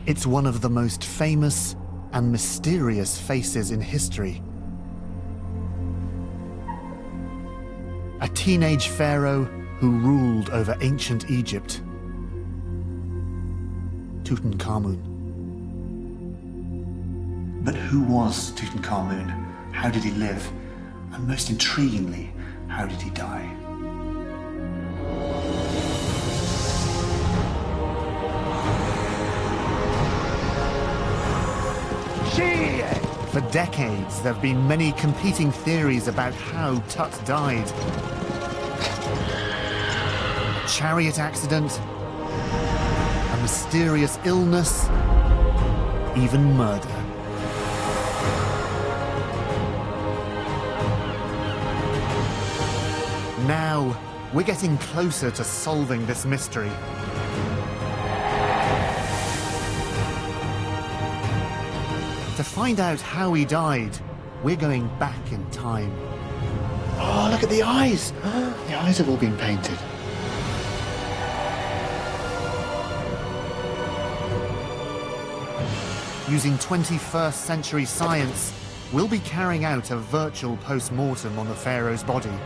It's one of the most famous and mysterious faces in history. A teenage pharaoh who ruled over ancient Egypt. Tutankhamun. But who was Tutankhamun? How did he live? And most intriguingly, how did he die? For decades, there have been many competing theories about how Tut died. A chariot accident, a mysterious illness, even murder. Now, we're getting closer to solving this mystery. To find out how he died, we're going back in time. Oh, look at the eyes! The eyes have all been painted. Using 21st century science, we'll be carrying out a virtual post-mortem on the pharaoh's body.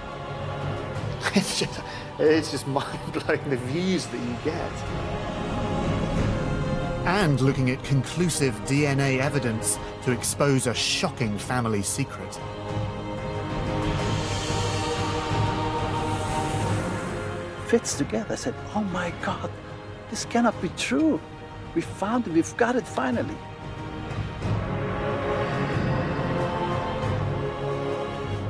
It's just mind-blowing, the views that you get. And looking at conclusive DNA evidence to expose a shocking family secret. Fits together. I said, oh my God, this cannot be true. We found it, we've got it finally.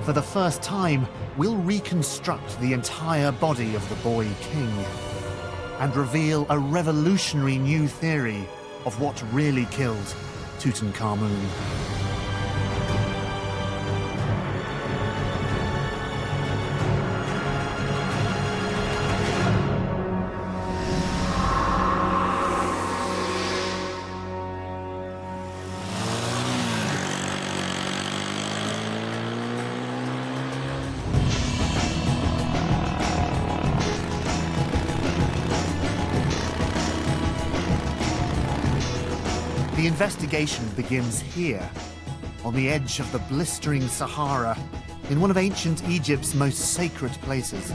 For the first time, we'll reconstruct the entire body of the boy king and reveal a revolutionary new theory of what really killed Tutankhamun. The investigation begins here, on the edge of the blistering Sahara, in one of ancient Egypt's most sacred places.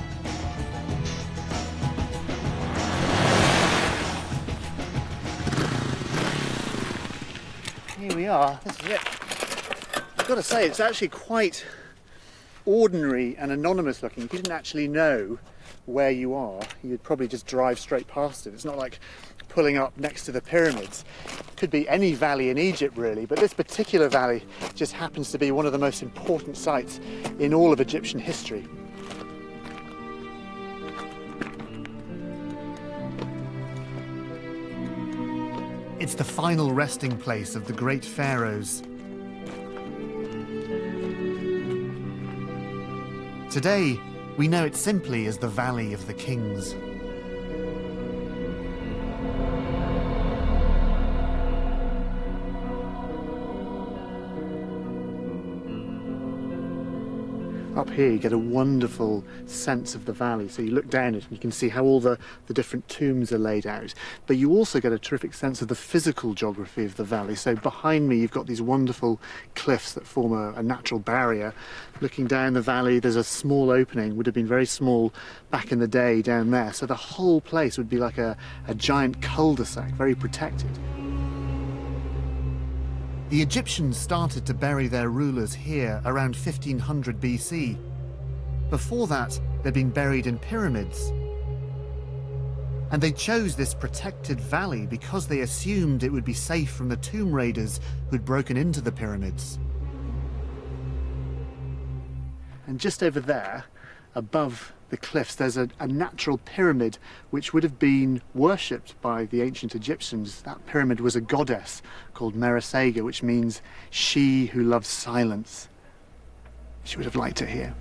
Here we are, this is it. I've got to say, it's actually quite ordinary and anonymous looking. If you didn't actually know where you are, you'd probably just drive straight past it. It's not like pulling up next to the pyramids. Could be any valley in Egypt really, but this particular valley just happens to be one of the most important sites in all of Egyptian history. It's the final resting place of the great pharaohs. Today, we know it simply as the Valley of the Kings. Up here you get a wonderful sense of the valley, so you look down it and you can see how all the different tombs are laid out, but you also get a terrific sense of the physical geography of the valley. So behind me you've got these wonderful cliffs that form a natural barrier. Looking down the valley there's a small opening, would have been very small back in the day down there, so the whole place would be like a giant cul-de-sac, very protected. The Egyptians started to bury their rulers here around 1500 BC. Before that, they'd been buried in pyramids. And they chose this protected valley because they assumed it would be safe from the tomb raiders who'd broken into the pyramids. And just over there, above the cliffs, there's a natural pyramid which would have been worshipped by the ancient Egyptians. That pyramid was a goddess called Meresega, which means she who loves silence. She would have liked it here.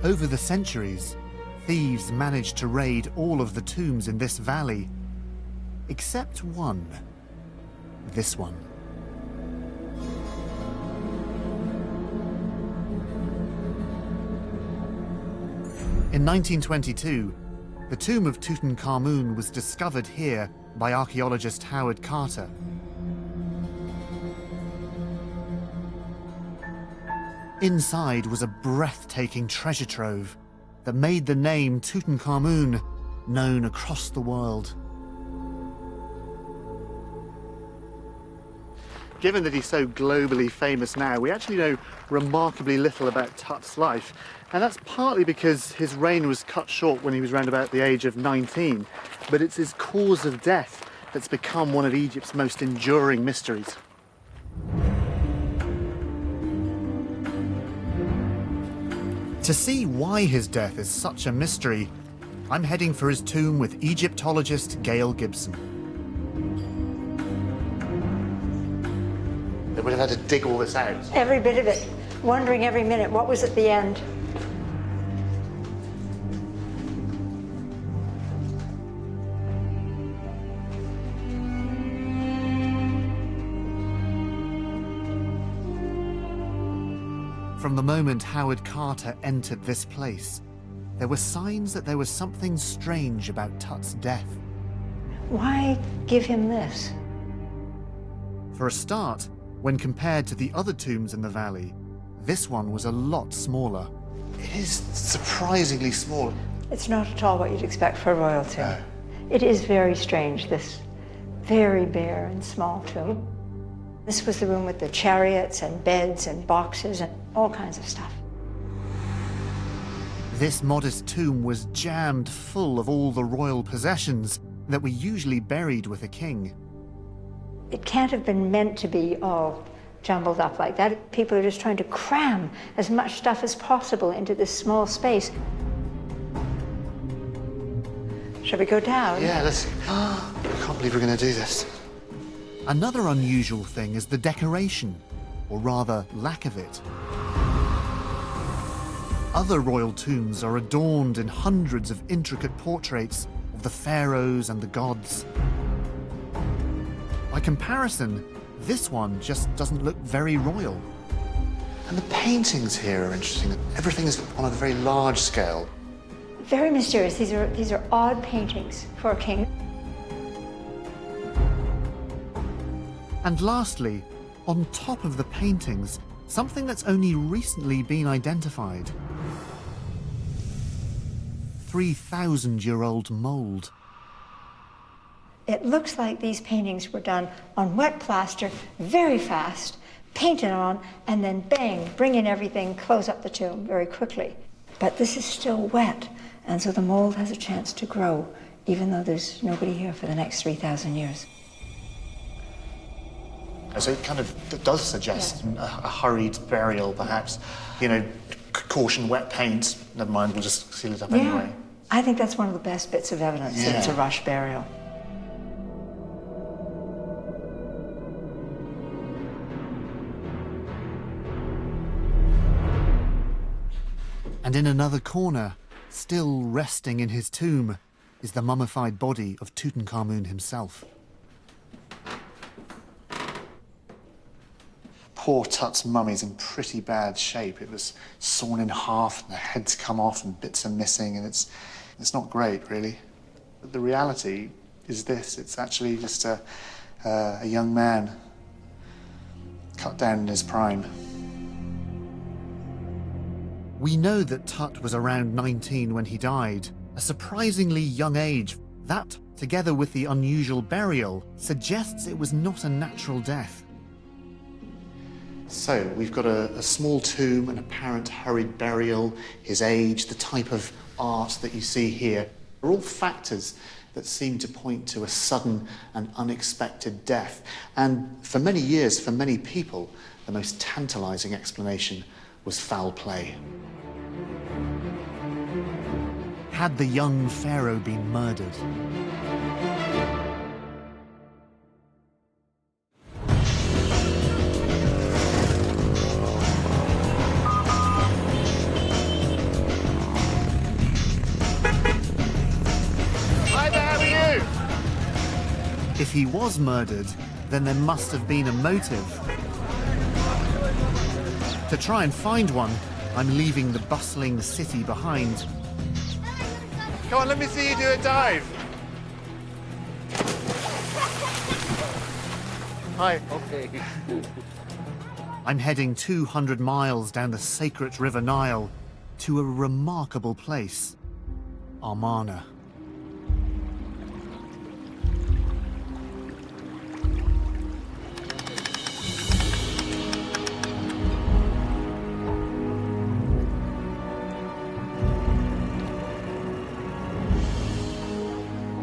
Over the centuries, thieves managed to raid all of the tombs in this valley, except one. This one. In 1922, the tomb of Tutankhamun was discovered here by archaeologist Howard Carter. Inside was a breathtaking treasure trove that made the name Tutankhamun known across the world. Given that he's so globally famous now, we actually know remarkably little about Tut's life. And that's partly because his reign was cut short when he was around about the age of 19. But it's his cause of death that's become one of Egypt's most enduring mysteries. To see why his death is such a mystery, I'm heading for his tomb with Egyptologist Gail Gibson. They would have had to dig all this out. Every bit of it, wondering every minute what was at the end. From the moment Howard Carter entered this place, there were signs that there was something strange about Tut's death. Why give him this? For a start, when compared to the other tombs in the valley, this one was a lot smaller. It is surprisingly small. It's not at all what you'd expect for a royal tomb. No. It is very strange, this very bare and small tomb. This was the room with the chariots and beds and boxes and all kinds of stuff. This modest tomb was jammed full of all the royal possessions that were usually buried with a king. It can't have been meant to be all jumbled up like that. People are just trying to cram as much stuff as possible into this small space. Shall we go down? Yeah, let's... I can't believe we're going to do this. Another unusual thing is the decoration, or rather, lack of it. Other royal tombs are adorned in hundreds of intricate portraits of the pharaohs and the gods. By comparison, this one just doesn't look very royal. And the paintings here are interesting. Everything is on a very large scale. Very mysterious. These are odd paintings for a king. And lastly, on top of the paintings, something that's only recently been identified. 3,000-year-old mold. It looks like these paintings were done on wet plaster, very fast, painted on, and then bang, bring in everything, close up the tomb very quickly. But this is still wet, and so the mold has a chance to grow, even though there's nobody here for the next 3,000 years. So it kind of does suggest a hurried burial, perhaps. You know, caution, wet paint, never mind, we'll just seal it up anyway. I think that's one of the best bits of evidence that it's a rush burial. And in another corner, still resting in his tomb, is the mummified body of Tutankhamun himself. Poor Tut's mummy's in pretty bad shape. It was sawn in half, and the head's come off, and bits are missing, and it's not great, really. But the reality is this: it's actually just a young man cut down in his prime. We know that Tut was around 19 when he died, a surprisingly young age. That, together with the unusual burial, suggests it was not a natural death. So, we've got a small tomb, an apparent hurried burial, his age, the type of art that you see here, are all factors that seem to point to a sudden and unexpected death. And for many years, for many people, the most tantalizing explanation was foul play. Had the young pharaoh been murdered? Hi there, how are you? If he was murdered, then there must have been a motive. To try and find one, I'm leaving the bustling city behind. Come on, let me see you do a dive. Hi. Okay. I'm heading 200 miles down the sacred River Nile to a remarkable place, Amarna.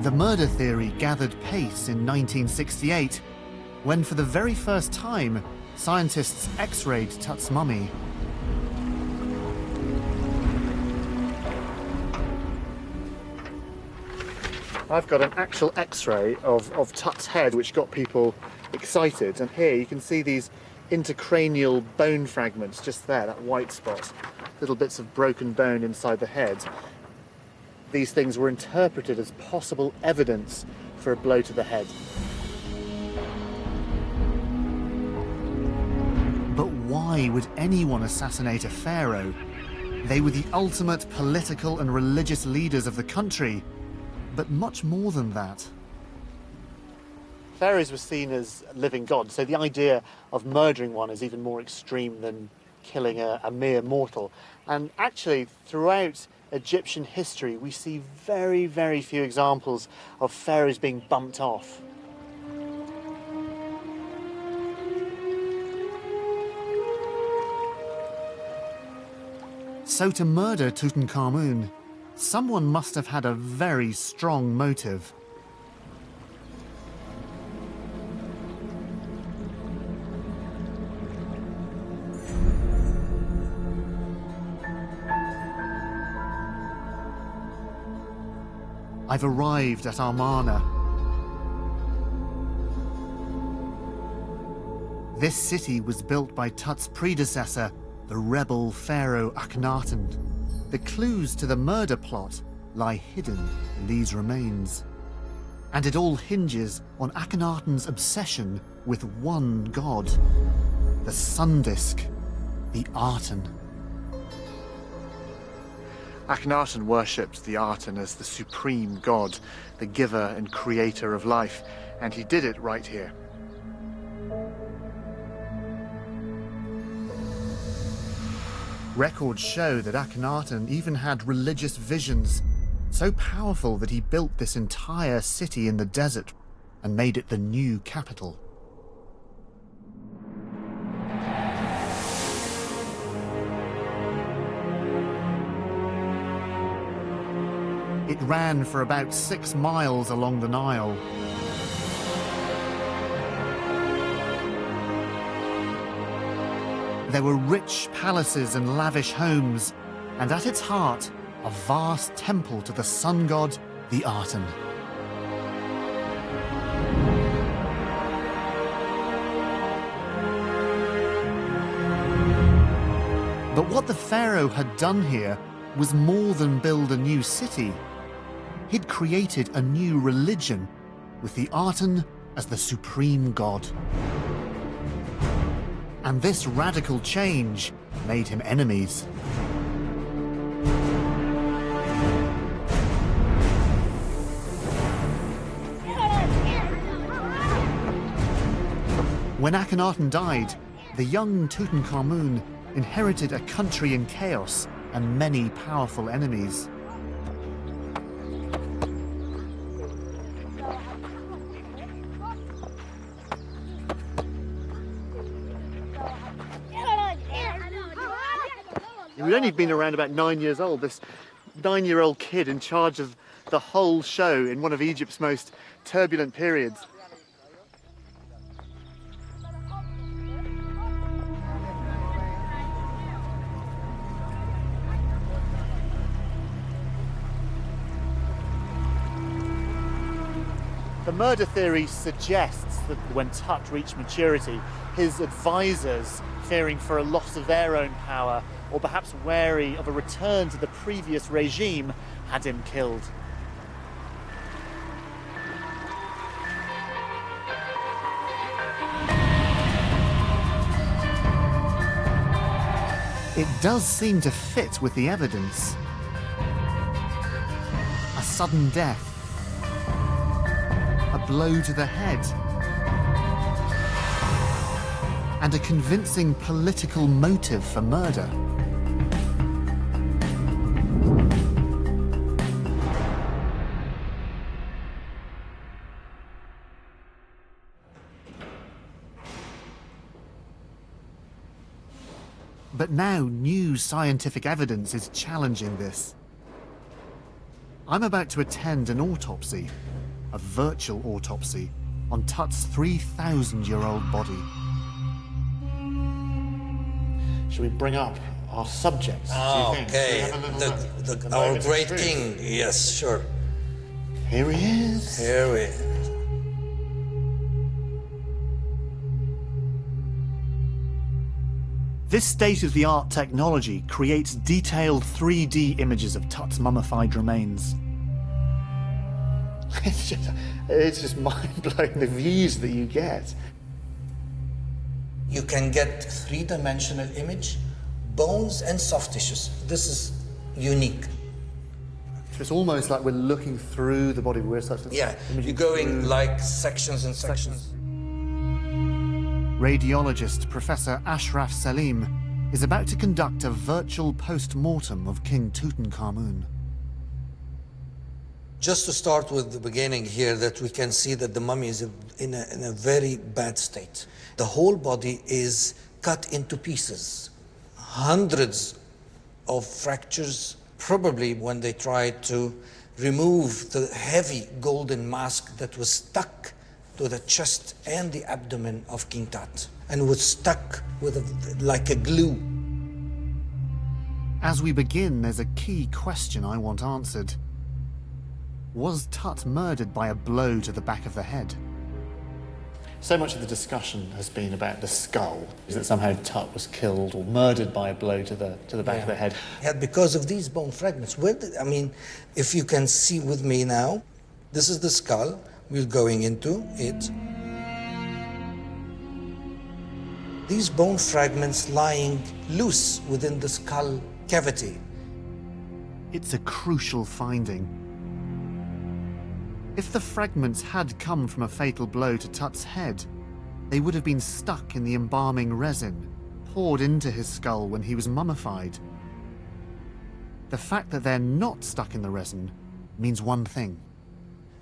The murder theory gathered pace in 1968, when for the very first time, scientists X-rayed Tut's mummy. I've got an actual X-ray of Tut's head, which got people excited. And here you can see these intercranial bone fragments just there, that white spot, little bits of broken bone inside the head. These things were interpreted as possible evidence for a blow to the head. But why would anyone assassinate a pharaoh? They were the ultimate political and religious leaders of the country, but much more than that. Pharaohs were seen as living gods, so the idea of murdering one is even more extreme than killing a mere mortal. And actually, throughout Egyptian history, we see very, very few examples of pharaohs being bumped off. So to murder Tutankhamun, someone must have had a very strong motive. I've arrived at Amarna. This city was built by Tut's predecessor, the rebel pharaoh Akhenaten. The clues to the murder plot lie hidden in these remains. And it all hinges on Akhenaten's obsession with one god, the sun disk, the Aten. Akhenaten worshipped the Aten as the supreme god, the giver and creator of life, and he did it right here. Records show that Akhenaten even had religious visions, so powerful that he built this entire city in the desert and made it the new capital. It ran for about 6 miles along the Nile. There were rich palaces and lavish homes, and at its heart, a vast temple to the sun god, the Aten. But what the pharaoh had done here was more than build a new city. He'd created a new religion, with the Aten as the supreme god. And this radical change made him enemies. When Akhenaten died, the young Tutankhamun inherited a country in chaos and many powerful enemies. We'd only been around about 9 years old, this 9-year-old kid in charge of the whole show in one of Egypt's most turbulent periods. The murder theory suggests that when Tut reached maturity, his advisors, fearing for a loss of their own power, or perhaps wary of a return to the previous regime, had him killed. It does seem to fit with the evidence. A sudden death, a blow to the head, and a convincing political motive for murder. But now new scientific evidence is challenging this. I'm about to attend an autopsy, a virtual autopsy, on Tut's 3,000-year-old body. Shall we bring up our subjects? Oh, do you think? okay. Shall we have a little look? Our great king. Yes, sure. Here he is. Here we. This state-of-the-art technology creates detailed 3D images of Tut's mummified remains. It's just mind-blowing, the views that you get. You can get three-dimensional image, bones and soft tissues. This is unique. It's almost like we're looking through the body. We're such a Yeah, you're going like sections and sections. Radiologist Professor Ashraf Salim is about to conduct a virtual post-mortem of King Tutankhamun. Just to start with the beginning here, that we can see that the mummy is in a very bad state. The whole body is cut into pieces. Hundreds of fractures, probably when they tried to remove the heavy golden mask that was stuck to the chest and the abdomen of King Tut, and was stuck with like a glue. As we begin, there's a key question I want answered. Was Tut murdered by a blow to the back of the head? So much of the discussion has been about the skull, is that somehow Tut was killed or murdered by a blow to the back of the head. Yeah, because of these bone fragments. I mean, if you can see with me now, this is the skull. We're going into it. These bone fragments lying loose within the skull cavity. It's a crucial finding. If the fragments had come from a fatal blow to Tut's head, they would have been stuck in the embalming resin, poured into his skull when he was mummified. The fact that they're not stuck in the resin means one thing.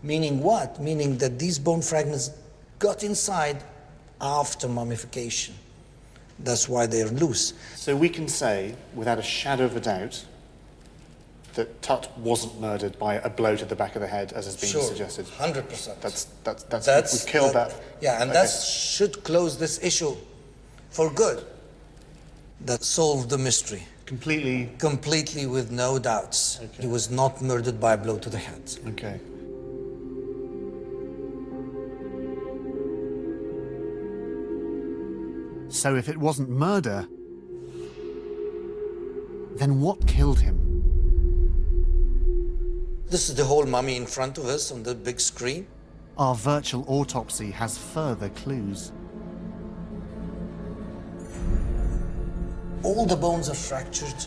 Meaning what? Meaning that these bone fragments got inside after mummification. That's why they're loose. So we can say, without a shadow of a doubt, that Tut wasn't murdered by a blow to the back of the head, as has been Sure, suggested. 100%. That's we've killed that. Yeah, and Okay. that should close this issue for good. That solved the mystery. Completely with no doubts. Okay. He was not murdered by a blow to the head. Okay. So if it wasn't murder, then what killed him? This is the whole mummy in front of us on the big screen. Our virtual autopsy has further clues. All the bones are fractured.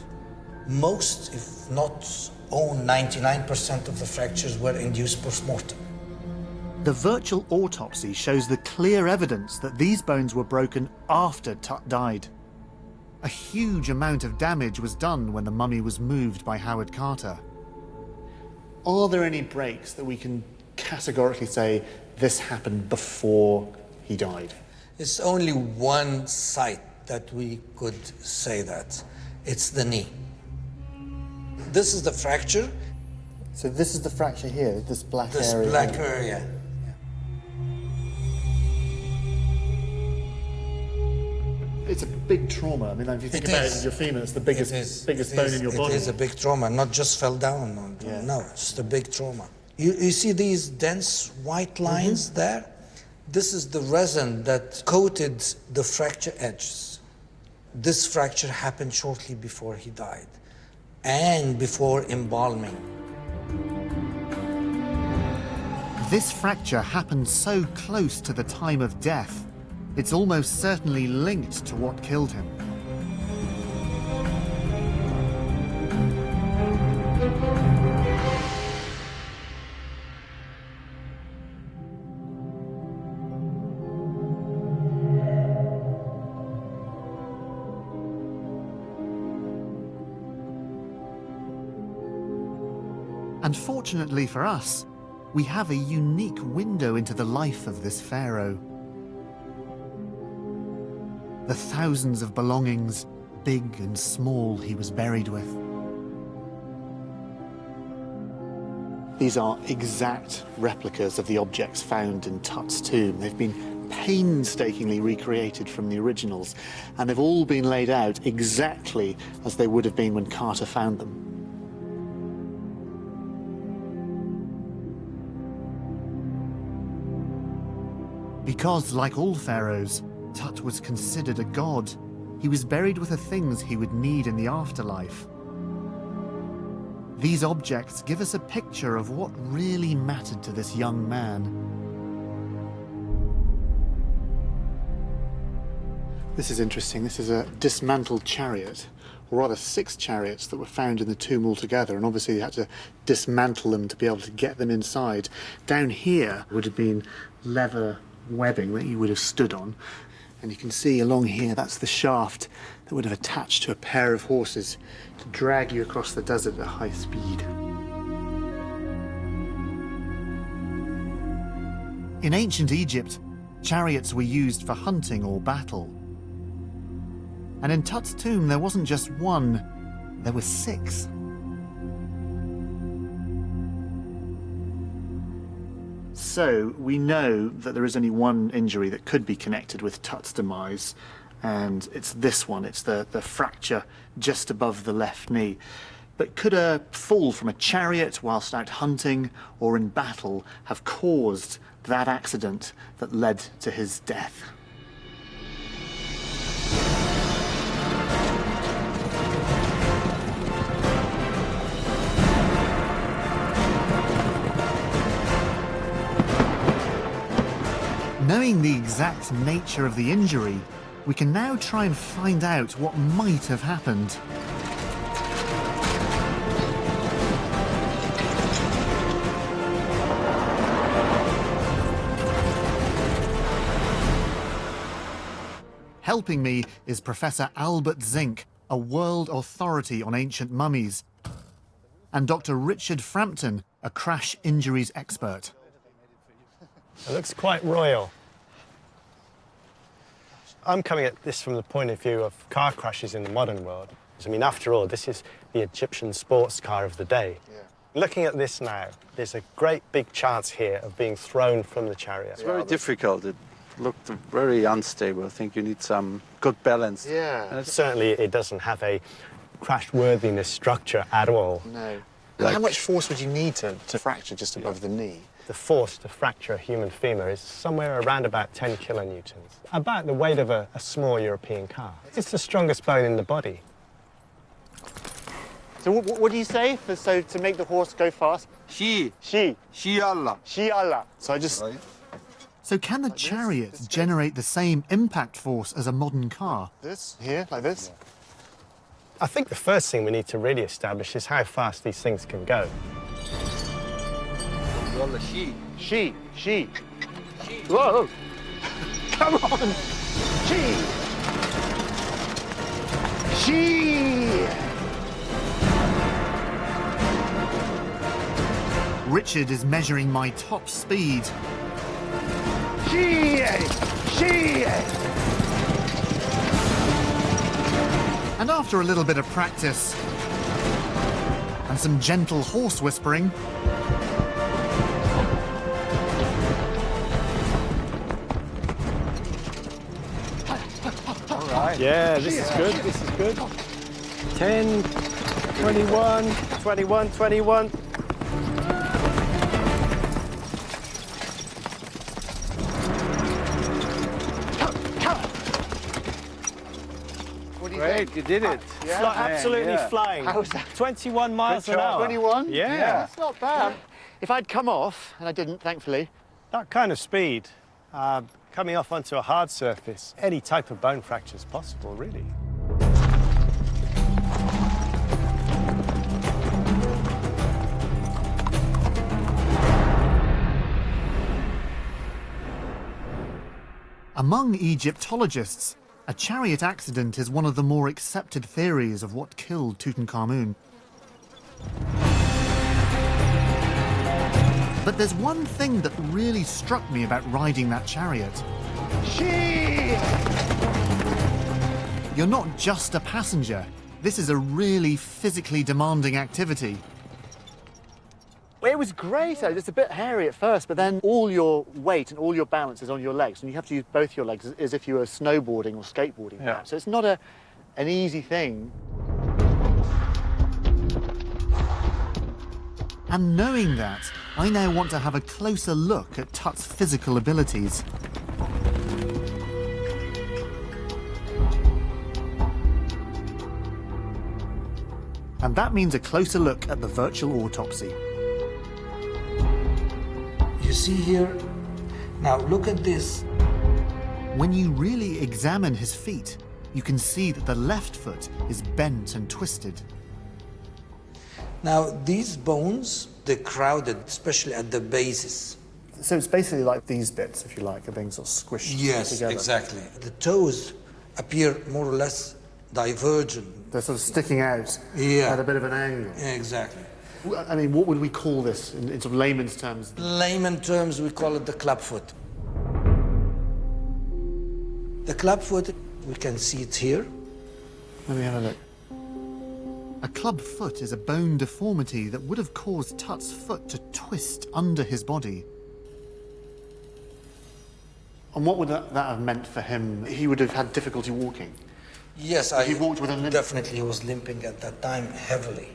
Most, if not all, 99% of the fractures were induced post-mortem. The virtual autopsy shows the clear evidence that these bones were broken after Tut died. A huge amount of damage was done when the mummy was moved by Howard Carter. Are there any breaks that we can categorically say this happened before he died? It's only one site that we could say that. It's the knee. This is the fracture. So this is the fracture here, this black This area. black area. It's a big trauma. I mean, if you think It about is. it, your femur, it's the biggest bone in your body. It is a big trauma, not just fell down. No, it's a big trauma. You see these dense white lines there? This is the resin that coated the fracture edges. This fracture happened shortly before he died and before embalming. This fracture happened so close to the time of death, it's almost certainly linked to what killed him. And fortunately for us, we have a unique window into the life of this pharaoh. The thousands of belongings, big and small, he was buried with. These are exact replicas of the objects found in Tut's tomb. They've been painstakingly recreated from the originals, and they've all been laid out exactly as they would have been when Carter found them. Because, like all pharaohs, Tut was considered a god. He was buried with the things he would need in the afterlife. These objects give us a picture of what really mattered to this young man. This is interesting. This is a dismantled chariot, or rather 6 chariots that were found in the tomb altogether, and obviously you had to dismantle them to be able to get them inside. Down here would have been leather webbing that you would have stood on. And you can see along here, that's the shaft that would have attached to a pair of horses to drag you across the desert at high speed. In ancient Egypt, chariots were used for hunting or battle. And in Tut's tomb, there wasn't just one, there were 6. So we know that there is only one injury that could be connected with Tut's demise, and it's this one. It's the fracture just above the left knee. But could a fall from a chariot whilst out hunting or in battle have caused that accident that led to his death? Knowing the exact nature of the injury, we can now try and find out what might have happened. Helping me is Professor Albert Zink, a world authority on ancient mummies, and Dr. Richard Frampton, a crash injuries expert. It looks quite royal. I'm coming at this from the point of view of car crashes in the modern world. I mean, after all, this is the Egyptian sports car of the day. Yeah. Looking at this now, there's a great big chance here of being thrown from the chariot. It's very difficult. It looked very unstable. I think you need some good balance. Yeah. And certainly it doesn't have a crash-worthiness structure at all. No. How much force would you need to fracture just above the knee? The force to fracture a human femur is somewhere around about 10 kilonewtons, about the weight of a small European car. It's the strongest bone in the body. So what do you say to make the horse go fast? She Allah. She Allah. So I just... Right. So can the chariot generate the same impact force as a modern car? This, here, like this? I think the first thing we need to really establish is how fast these things can go. She. Whoa! Come on! She! Richard is measuring my top speed. She! And after a little bit of practice and some gentle horse whispering, Yeah, this is good, this is good. 10, 21, 21, 21. Great, you did it. Yeah. Absolutely flying. How's that? 21 miles an hour. 21? Yeah. That's not bad. If I'd come off, and I didn't, thankfully. That kind of speed, coming off onto a hard surface, any type of bone fracture is possible, really. Among Egyptologists, a chariot accident is one of the more accepted theories of what killed Tutankhamun. But there's one thing that really struck me about riding that chariot. You're not just a passenger. This is a really physically demanding activity. It was great. It's a bit hairy at first, but then all your weight and all your balance is on your legs, and you have to use both your legs as if you were snowboarding or skateboarding. Yeah. So it's not an easy thing. And knowing that, I now want to have a closer look at Tut's physical abilities. And that means a closer look at the virtual autopsy. You see here, now look at this. When you really examine his feet, you can see that the left foot is bent and twisted. Now these bones, they're crowded, especially at the bases. So it's basically like these bits, if you like, are being sort of squished together. Exactly. The toes appear more or less divergent. They're sort of sticking out at a bit of an angle. Exactly. I mean, what would we call this in sort of layman's terms? Layman terms, we call it the clubfoot. The clubfoot, we can see it here. Let me have a look. A club foot is a bone deformity that would have caused Tut's foot to twist under his body. And what would that have meant for him? He would have had difficulty walking. Yes, He walked with a limp. Definitely, he was limping at that time heavily.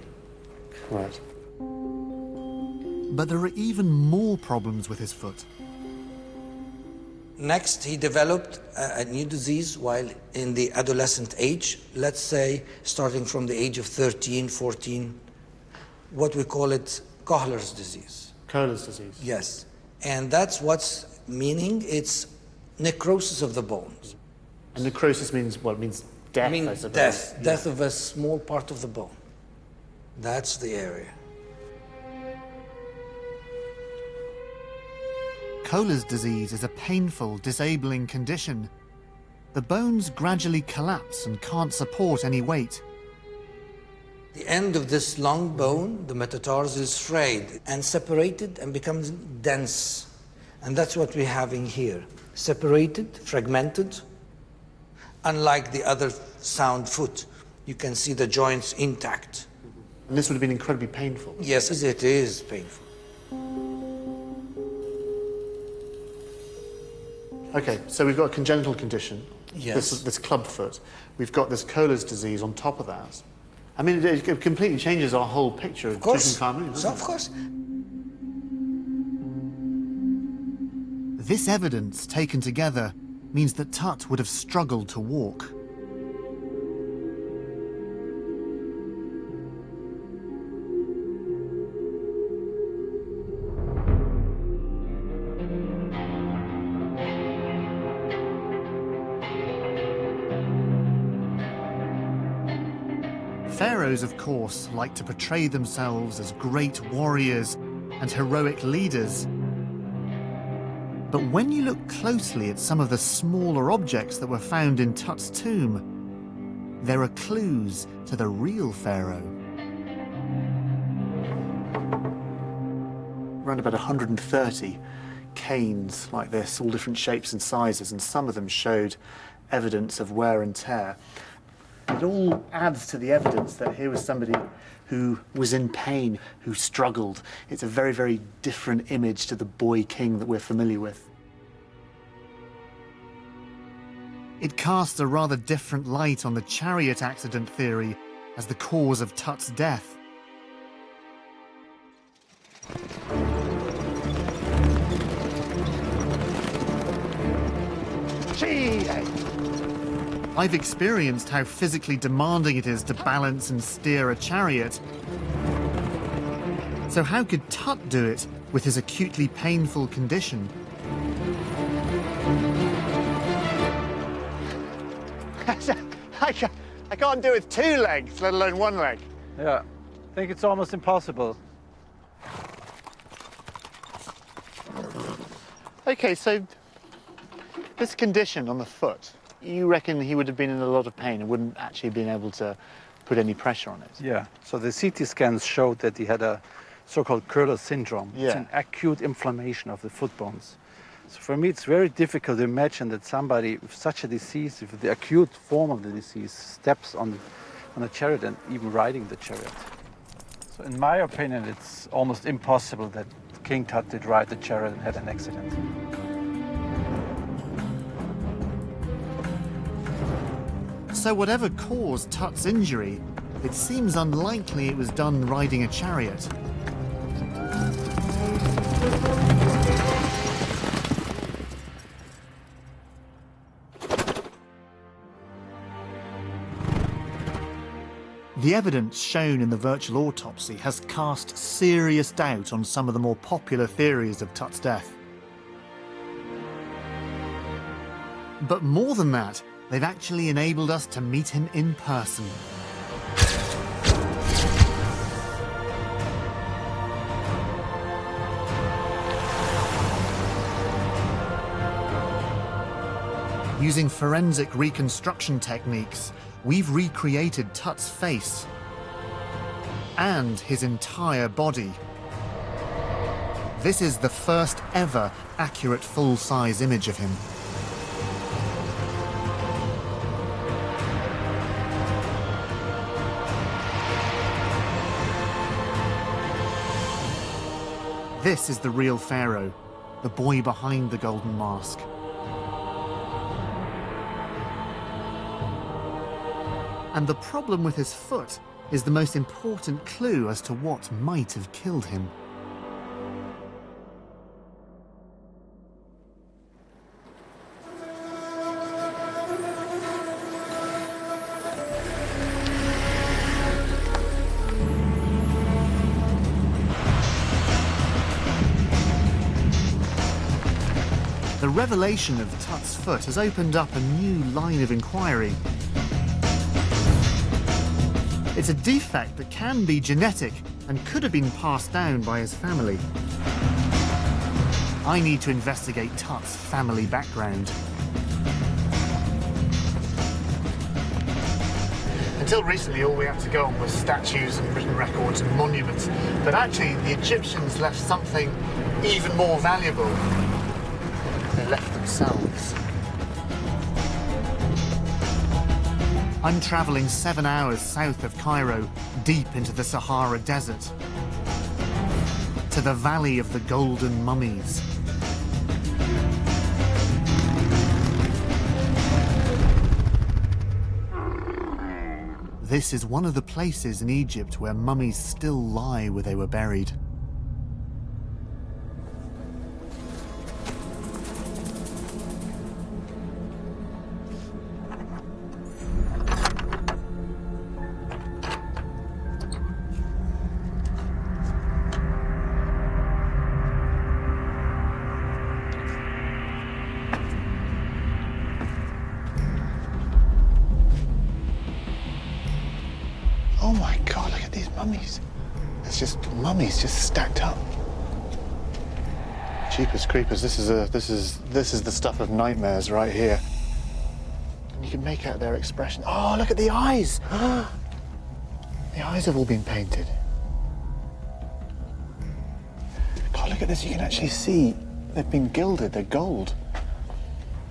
Right. But there are even more problems with his foot. Next, he developed a new disease while in the adolescent age, let's say starting from the age of 13, 14, what we call it Kohler's disease. Kohler's disease. Yes, and that's what's meaning, it's necrosis of the bones. And necrosis means what? It means death, I suppose. Death of a small part of the bone. That's the area. Kohler's disease is a painful, disabling condition. The bones gradually collapse and can't support any weight. The end of this long bone, the metatarsus, is frayed and separated and becomes dense. And that's what we're having here. Separated, fragmented. Unlike the other sound foot, you can see the joints intact. And this would have been incredibly painful. Yes, it is painful. Okay, so we've got a congenital condition. Yes. This club foot. We've got this Kohler's disease on top of that. I mean, it completely changes our whole picture of Tutankhamun, doesn't it? Of course. This evidence, taken together, means that Tut would have struggled to walk. Pharaohs, of course, like to portray themselves as great warriors and heroic leaders. But when you look closely at some of the smaller objects that were found in Tut's tomb, there are clues to the real pharaoh. Around about 130 canes like this, all different shapes and sizes, and some of them showed evidence of wear and tear. It all adds to the evidence that here was somebody who was in pain, who struggled. It's a very, very different image to the boy king that we're familiar with. It casts a rather different light on the chariot accident theory as the cause of Tut's death. I've experienced how physically demanding it is to balance and steer a chariot. So how could Tut do it with his acutely painful condition? I can't do it with two legs, let alone one leg. Yeah, I think it's almost impossible. Okay, so this condition on the foot, you reckon he would have been in a lot of pain and wouldn't actually have been able to put any pressure on it? Yeah, so the CT scans showed that he had a so-called Curler syndrome. It's Yeah. an acute inflammation of the foot bones. So for me, it's very difficult to imagine that somebody with such a disease, with the acute form of the disease, steps on a chariot and even riding the chariot. So in my opinion, it's almost impossible that King Tut did ride the chariot and had an accident. So whatever caused Tut's injury, it seems unlikely it was done riding a chariot. The evidence shown in the virtual autopsy has cast serious doubt on some of the more popular theories of Tut's death. But more than that, they've actually enabled us to meet him in person. Using forensic reconstruction techniques, we've recreated Tut's face and his entire body. This is the first ever accurate full-size image of him. This is the real pharaoh, the boy behind the golden mask. And the problem with his foot is the most important clue as to what might have killed him. The revelation of Tut's foot has opened up a new line of inquiry. It's a defect that can be genetic and could have been passed down by his family. I need to investigate Tut's family background. Until recently, all we had to go on was statues and written records and monuments. But actually, the Egyptians left something even more valuable. They left themselves. I'm travelling 7 hours south of Cairo, deep into the Sahara Desert, to the Valley of the Golden Mummies. This is one of the places in Egypt where mummies still lie where they were buried. Oh my God, look at these mummies. It's just mummies just stacked up. Jeepers creepers, this is the stuff of nightmares right here. And you can make out their expression. Oh, look at the eyes. The eyes have all been painted. God, look at this, you can actually see they've been gilded, they're gold.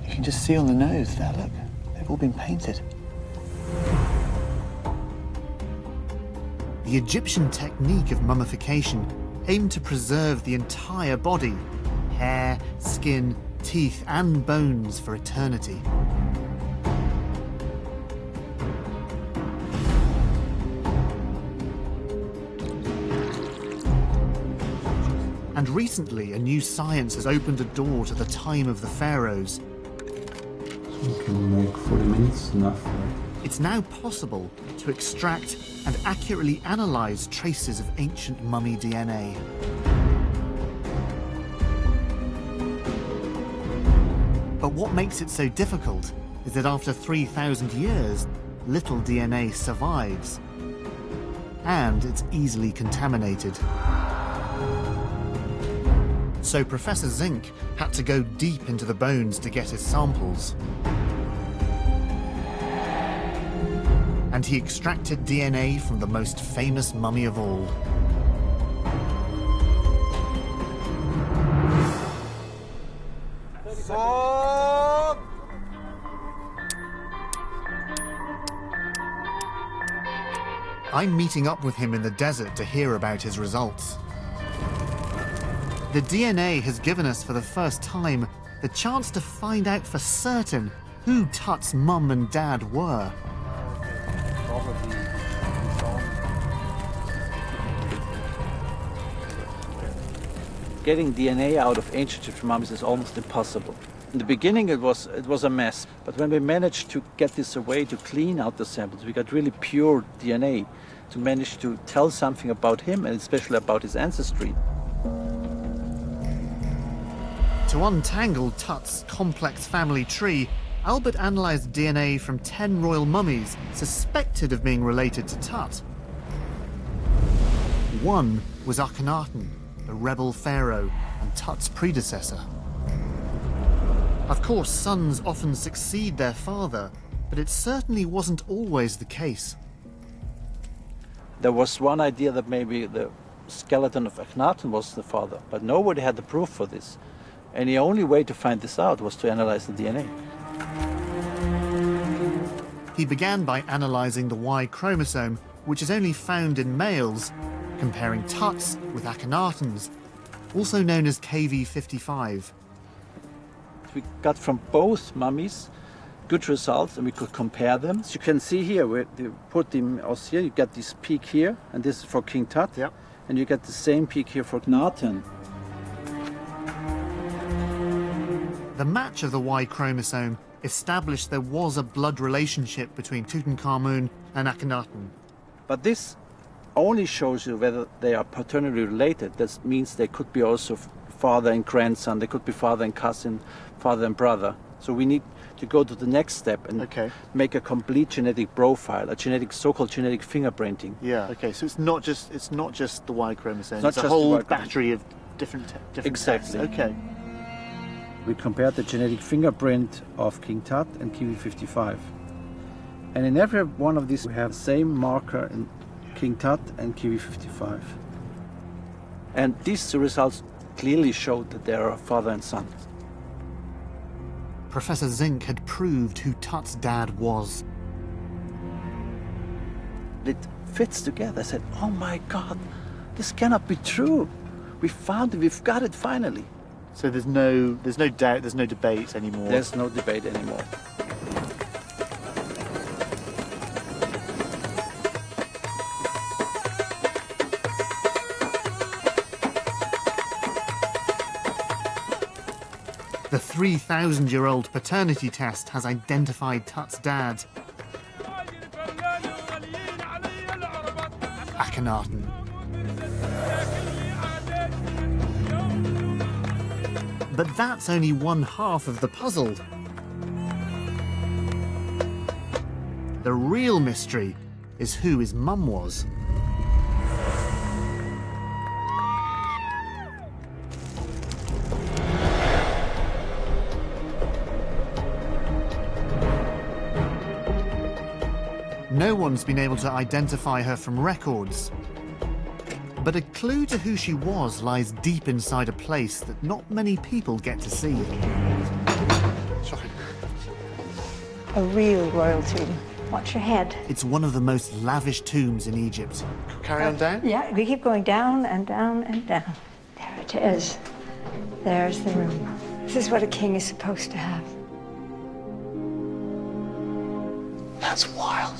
You can just see on the nose there, look, they've all been painted. The Egyptian technique of mummification aimed to preserve the entire body, hair, skin, teeth, and bones for eternity. And recently, a new science has opened a door to the time of the pharaohs. You can make 40 minutes, enough, right? It's now possible to extract and accurately analyze traces of ancient mummy DNA. But what makes it so difficult is that after 3,000 years, little DNA survives, and it's easily contaminated. So Professor Zink had to go deep into the bones to get his samples. And he extracted DNA from the most famous mummy of all. I'm meeting up with him in the desert to hear about his results. The DNA has given us for the first time the chance to find out for certain who Tut's mum and dad were. Getting DNA out of ancient Egyptian mummies is almost impossible. In the beginning it was a mess, but when we managed to get this away, to clean out the samples, we got really pure DNA to manage to tell something about him and especially about his ancestry. To untangle Tut's complex family tree, Albert analysed DNA from 10 royal mummies suspected of being related to Tut. One was Akhenaten, the rebel pharaoh and Tut's predecessor. Of course, sons often succeed their father, but it certainly wasn't always the case. There was one idea that maybe the skeleton of Akhenaten was the father, but nobody had the proof for this. And the only way to find this out was to analyze the DNA. He began by analysing the Y chromosome, which is only found in males, comparing Tut's with Akhenaten's, also known as KV55. We got from both mummies good results and we could compare them. As you can see here, we put them aus here, you get this peak here, and this is for King Tut. Yep. And you get the same peak here for Akhenaten. The match of the Y chromosome established there was a blood relationship between Tutankhamun and Akhenaten. But this only shows you whether they are paternally related. That means they could be also father and grandson, they could be father and cousin, father and brother. So we need to go to the next step and make a complete genetic profile, a so-called genetic fingerprinting. Yeah. Okay. So it's not just the Y chromosome. It's a whole battery of different exactly. tests. Okay. We compared the genetic fingerprint of King Tut and Kiwi55. And in every one of these we have the same marker in King Tut and Kiwi55. And these results clearly showed that they are father and son. Professor Zink had proved who Tut's dad was. It fits together. I said, oh my God, this cannot be true. We found it, we've got it finally. So there's no doubt, there's no debate anymore. There's no debate anymore. The 3,000-year-old paternity test has identified Tut's dad, Akhenaten. But that's only one half of the puzzle. The real mystery is who his mum was. No one's been able to identify her from records. But a clue to who she was lies deep inside a place that not many people get to see. Sorry. A real royal tomb. Watch your head. It's one of the most lavish tombs in Egypt. Carry on down? Yeah, we keep going down and down and down. There it is. There's the room. This is what a king is supposed to have. That's wild.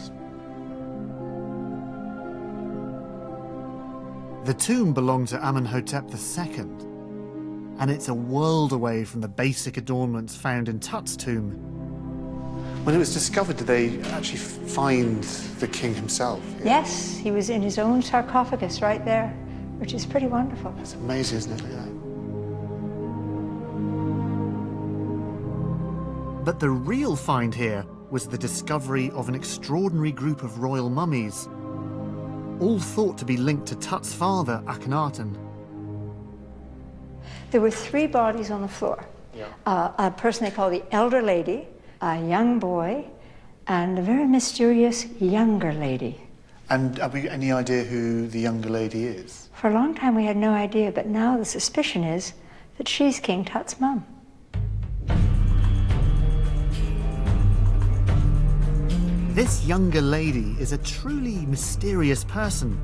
The tomb belonged to Amenhotep II, and it's a world away from the basic adornments found in Tut's tomb. When it was discovered, did they actually find the king himself? Yeah. Yes, he was in his own sarcophagus right there, which is pretty wonderful. It's amazing, isn't it? Look at that. But the real find here was the discovery of an extraordinary group of royal mummies, all thought to be linked to Tut's father, Akhenaten. There were 3 bodies on the floor. Yeah. A person they call the elder lady, a young boy, and a very mysterious younger lady. And have we any idea who the younger lady is? For a long time we had no idea, but now the suspicion is that she's King Tut's mum. This younger lady is a truly mysterious person.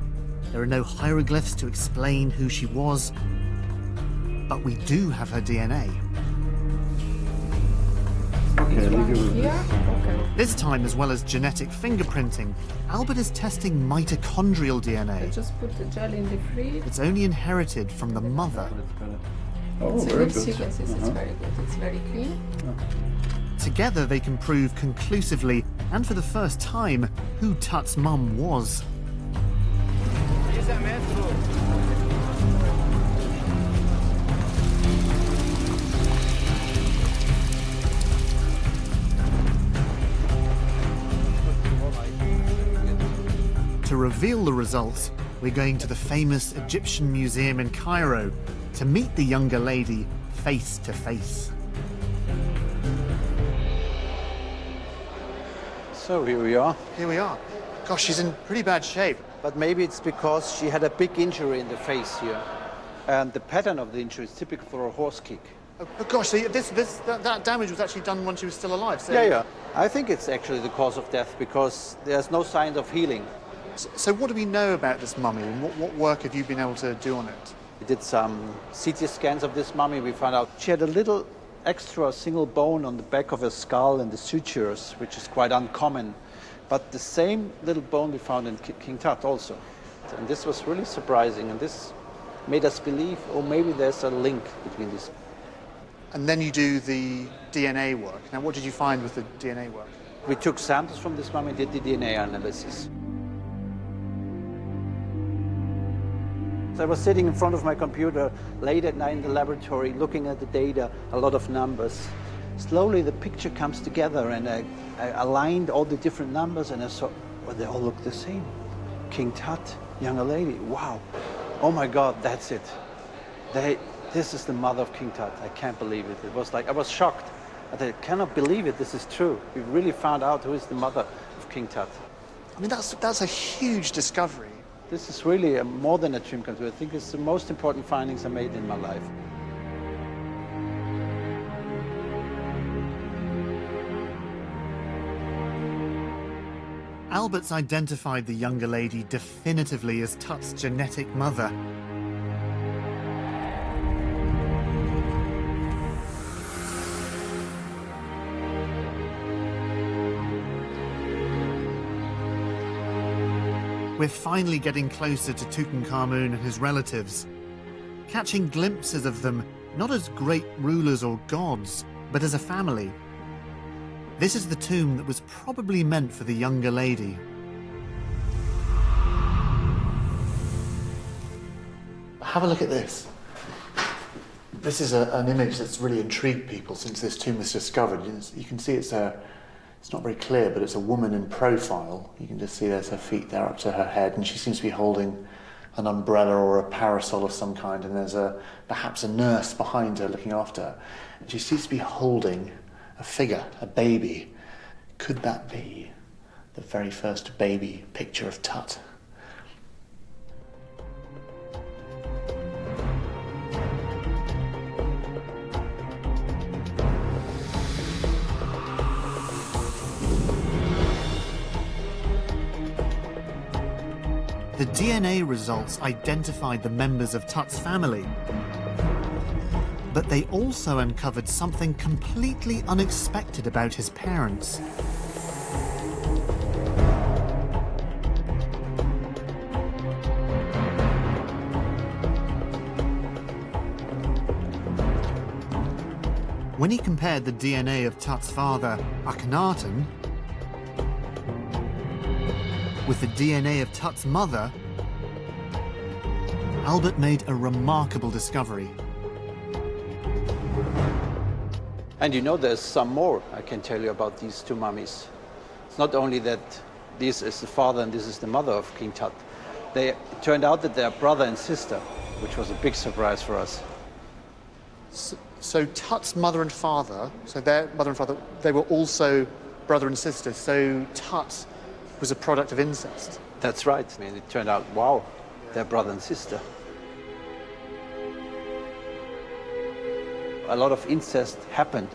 There are no hieroglyphs to explain who she was, but we do have her DNA. Okay, leave you with Here? this. Okay. This time, as well as genetic fingerprinting, Albert is testing mitochondrial DNA. Just put the gel in the fridge. It's only inherited from the mother. Oh, It's a very good good. sequences. It's very good. It's very clean. Together, they can prove conclusively, and for the first time, who Tut's mum was. To reveal the results, we're going to the famous Egyptian museum in Cairo to meet the younger lady face to face. So here we are. Here we are. Gosh, she's in pretty bad shape. But maybe it's because she had a big injury in the face here. And the pattern of the injury is typical for a horse kick. Oh gosh, so that damage was actually done when she was still alive. So, Yeah. I think it's actually the cause of death because there's no signs of healing. So what do we know about this mummy, and what work have you been able to do on it? We did some CT scans of this mummy. We found out she had a little extra single bone on the back of her skull and the sutures, which is quite uncommon. But the same little bone we found in King Tut also. And this was really surprising, and this made us believe, oh, maybe there's a link between these. And then you do the DNA work. Now, what did you find with the DNA work? We took samples from this mummy and did the DNA analysis. So I was sitting in front of my computer late at night in the laboratory looking at the data, a lot of numbers. Slowly the picture comes together, and I aligned all the different numbers, and I saw, well, they all look the same. King Tut, younger lady, wow. Oh my God, that's it. This is the mother of King Tut. I can't believe it. It was like, I was shocked. I cannot believe it, this is true. We really found out who is the mother of King Tut. I mean, that's a huge discovery. This is really more than a dream come true. I think it's the most important findings I made in my life. Albert's identified the younger lady definitively as Tut's genetic mother. We're finally getting closer to Tutankhamun and his relatives, catching glimpses of them not as great rulers or gods, but as a family. This is the tomb that was probably meant for the younger lady. Have a look at this. This is an image that's really intrigued people since this tomb was discovered. You can see it's not very clear, but it's a woman in profile. You can just see there's her feet there up to her head, and she seems to be holding an umbrella or a parasol of some kind, and there's perhaps a nurse behind her looking after her. And she seems to be holding a figure, a baby. Could that be the very first baby picture of Tut? The DNA results identified the members of Tut's family, but they also uncovered something completely unexpected about his parents. When he compared the DNA of Tut's father, Akhenaten, with the DNA of Tut's mother, Albert made a remarkable discovery. And you know, there's some more I can tell you about these two mummies. It's not only that this is the father and this is the mother of King Tut. It turned out that they're brother and sister, which was a big surprise for us. So Tut's mother and father, so their mother and father, they were also brother and sister. So Tut was a product of incest. That's right. I mean, it turned out, wow, they're brother and sister. A lot of incest happened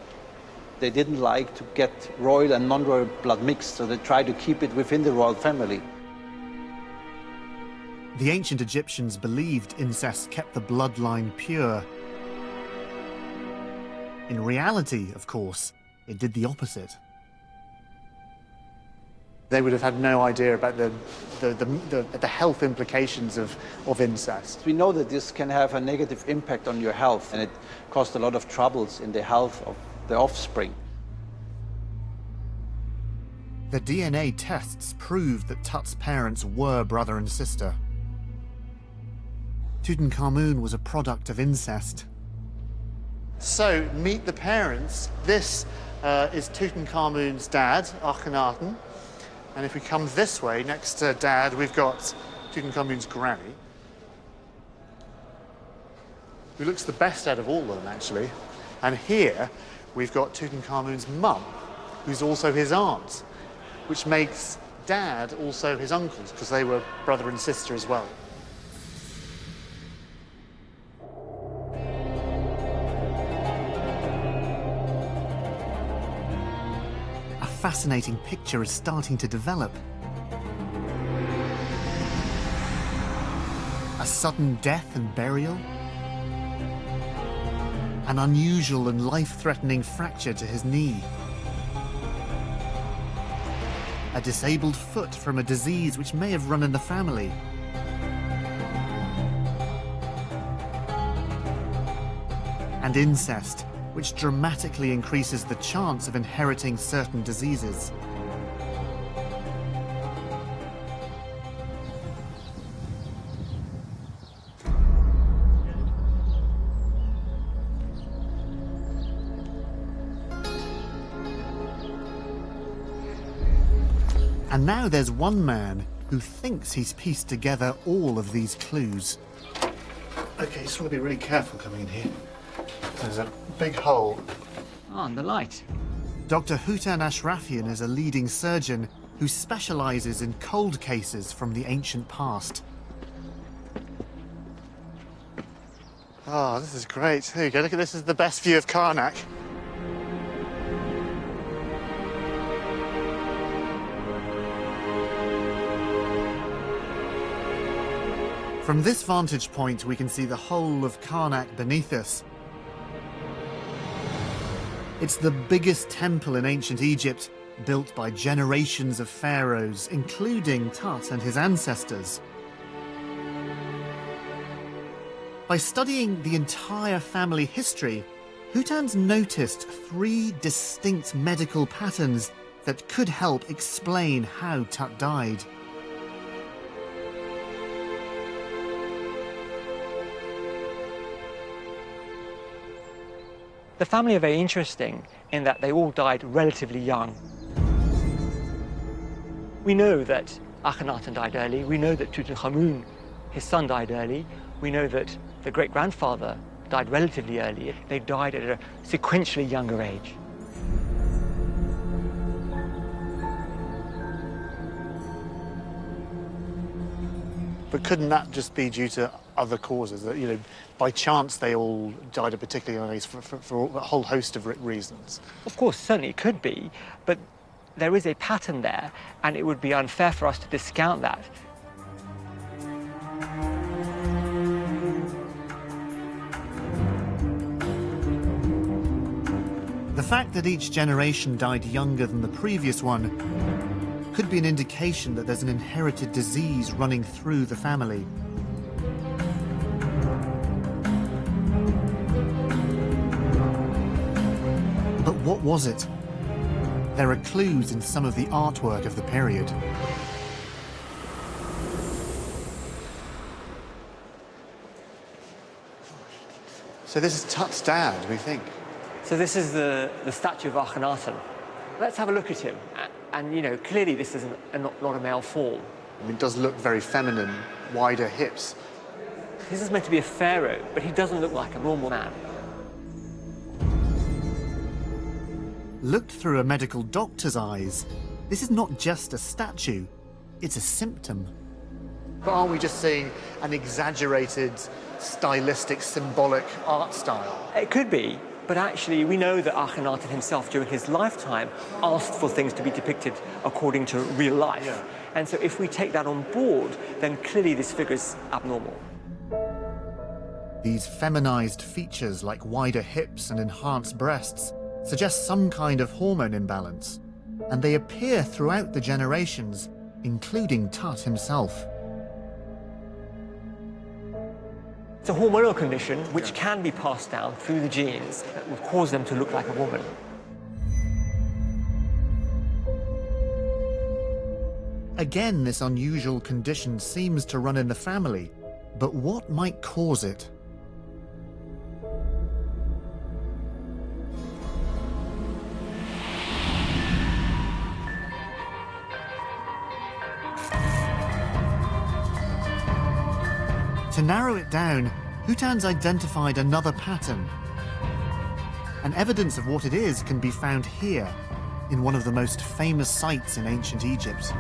They didn't like to get royal and non-royal blood mixed, so they tried to keep it within the royal family. The ancient Egyptians believed incest kept the bloodline pure. In reality, of course, it did the opposite. They would have had no idea about the health implications of incest. We know that this can have a negative impact on your health, and it caused a lot of troubles in the health of the offspring. The DNA tests proved that Tut's parents were brother and sister. Tutankhamun was a product of incest. So, meet the parents. This is Tutankhamun's dad, Akhenaten. And if we come this way, next to Dad, we've got Tutankhamun's granny, who looks the best out of all of them, actually. And here, we've got Tutankhamun's mum, who's also his aunt, which makes Dad also his uncles, because they were brother and sister as well. A fascinating picture is starting to develop. A sudden death and burial. An unusual and life-threatening fracture to his knee. A disabled foot from a disease which may have run in the family. And incest, which dramatically increases the chance of inheriting certain diseases. And now there's one man who thinks he's pieced together all of these clues. Okay, just want to be really careful coming in here. There's a big hole. Oh, and the light. Dr. Hutan Ashrafian is a leading surgeon who specializes in cold cases from the ancient past. Oh, this is great. There you go. Look at this. This is the best view of Karnak. From this vantage point, we can see the whole of Karnak beneath us. It's the biggest temple in ancient Egypt, built by generations of pharaohs, including Tut and his ancestors. By studying the entire family history, Hutan's noticed 3 distinct medical patterns that could help explain how Tut died. The family are very interesting in that they all died relatively young. We know that Akhenaten died early. We know that Tutankhamun, his son, died early. We know that the great-grandfather died relatively early. They died at a sequentially younger age. But couldn't that just be due to other causes? That, you know, by chance they all died at particularly young age for a whole host of reasons? Of course, certainly it could be, but there is a pattern there, and it would be unfair for us to discount that. The fact that each generation died younger than the previous one could be an indication that there's an inherited disease running through the family. But what was it? There are clues in some of the artwork of the period. So this is Tut's dad, we think. So this is the statue of Akhenaten. Let's have a look at him. And, you know, clearly this is not a male form. I mean, it does look very feminine, wider hips. This is meant to be a pharaoh, but he doesn't look like a normal man. Looked through a medical doctor's eyes, this is not just a statue, it's a symptom. But aren't we just seeing an exaggerated, stylistic, symbolic art style? It could be, But actually, we know that Akhenaten himself, during his lifetime, asked for things to be depicted according to real life. Yeah. And so if we take that on board, then clearly this figure's abnormal. These feminized features like wider hips and enhanced breasts suggest some kind of hormone imbalance, and they appear throughout the generations, including Tut himself. It's a hormonal condition which can be passed down through the genes that will cause them to look like a woman. Again, this unusual condition seems to run in the family, but what might cause it? To narrow it down, Hutan's identified another pattern. And evidence of what it is can be found here, in one of the most famous sites in ancient Egypt.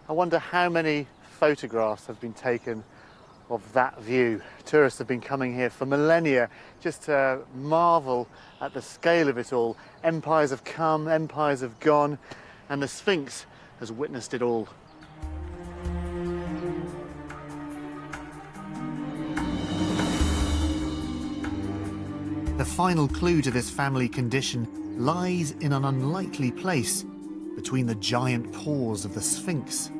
I wonder how many photographs have been taken of that view. Tourists have been coming here for millennia just to marvel at the scale of it all. Empires have come, empires have gone, and the Sphinx has witnessed it all. The final clue to this family condition lies in an unlikely place between the giant paws of the Sphinx.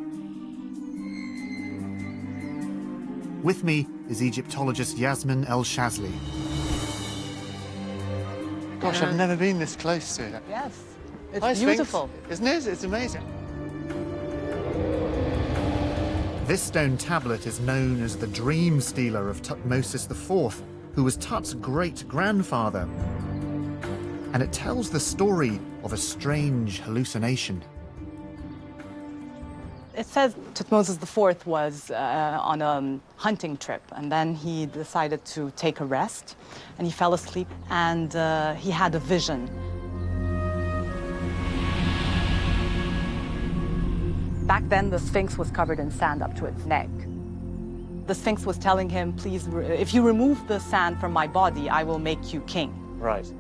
With me is Egyptologist Yasmin El-Shazli. Gosh, I've never been this close to it. Yes, it's Hi, Sphinx. beautiful. Isn't it? It's amazing. This stone tablet is known as the dream stealer of Tutmosis IV, who was Tut's great-grandfather. And it tells the story of a strange hallucination. It says Tutmosis IV was on a hunting trip, and then he decided to take a rest, and he fell asleep, and he had a vision. Back then, the Sphinx was covered in sand up to its neck. The Sphinx was telling him, please, if you remove the sand from my body, I will make you king. Right.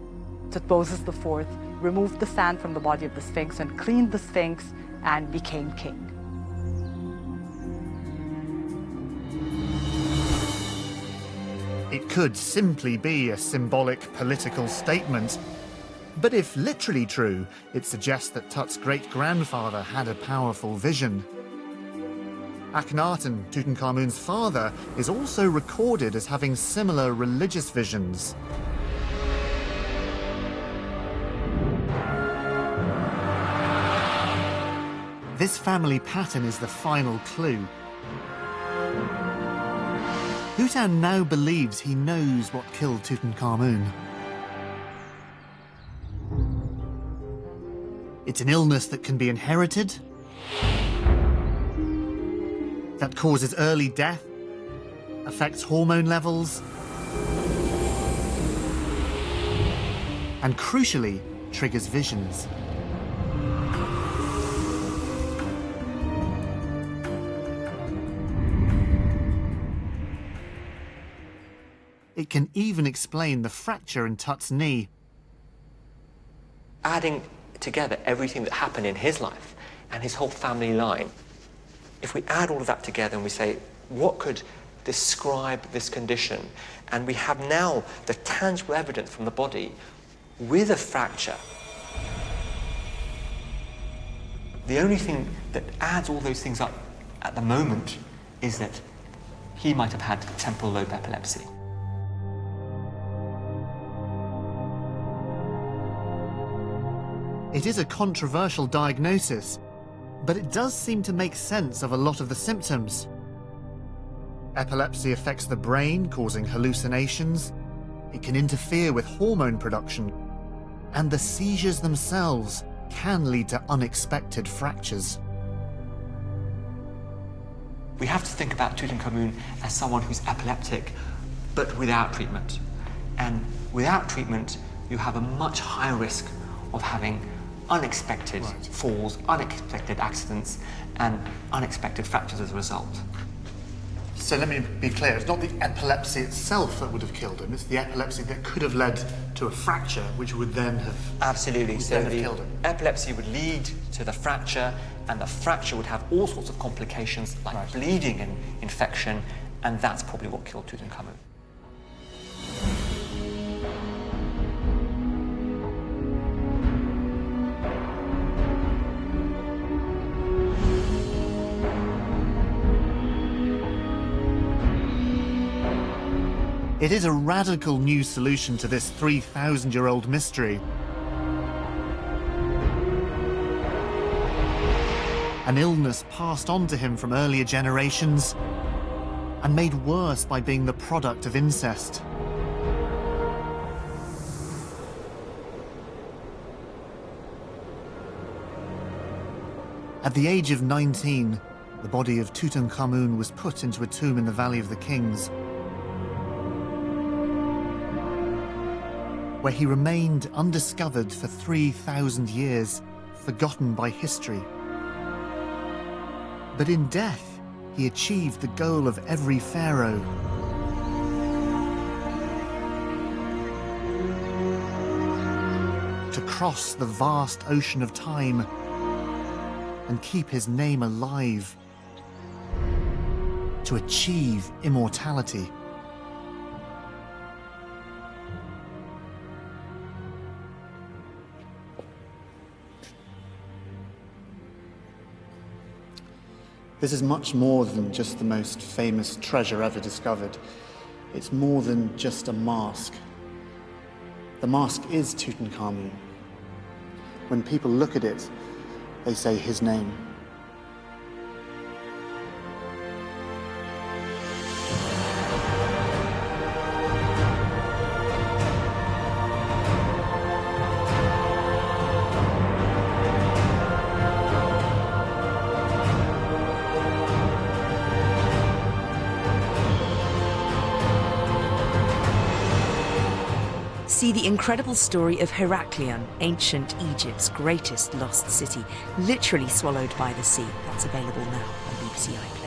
Tutmosis IV removed the sand from the body of the Sphinx and cleaned the Sphinx and became king. It could simply be a symbolic political statement. But if literally true, it suggests that Tut's great-grandfather had a powerful vision. Akhenaten, Tutankhamun's father, is also recorded as having similar religious visions. This family pattern is the final clue. Hutan now believes he knows what killed Tutankhamun. It's an illness that can be inherited, that causes early death, affects hormone levels, and crucially, triggers visions. It can even explain the fracture in Tut's knee. Adding together everything that happened in his life and his whole family line, if we add all of that together and we say, what could describe this condition? And we have now the tangible evidence from the body with a fracture. The only thing that adds all those things up at the moment is that he might have had temporal lobe epilepsy. It is a controversial diagnosis, but it does seem to make sense of a lot of the symptoms. Epilepsy affects the brain, causing hallucinations. It can interfere with hormone production. And the seizures themselves can lead to unexpected fractures. We have to think about Tutankhamun as someone who's epileptic, but without treatment. And without treatment, you have a much higher risk of having unexpected falls, unexpected accidents, and unexpected fractures as a result. So let me be clear, it's not the epilepsy itself that would have killed him, it's the epilepsy that could have led to a fracture, which would then have... Absolutely. So have the killed him. epilepsy would lead to the fracture, and the fracture would have all sorts of complications like bleeding and infection, and that's probably what killed Tutankhamun. It is a radical new solution to this 3,000-year-old mystery. An illness passed on to him from earlier generations and made worse by being the product of incest. At the age of 19, the body of Tutankhamun was put into a tomb in the Valley of the Kings, where he remained undiscovered for 3,000 years, forgotten by history. But in death, he achieved the goal of every pharaoh. To cross the vast ocean of time and keep his name alive. To achieve immortality. This is much more than just the most famous treasure ever discovered. It's more than just a mask. The mask is Tutankhamun. When people look at it, they say his name. See the incredible story of Heraklion, ancient Egypt's greatest lost city, literally swallowed by the sea. That's available now on BBC iPlayer.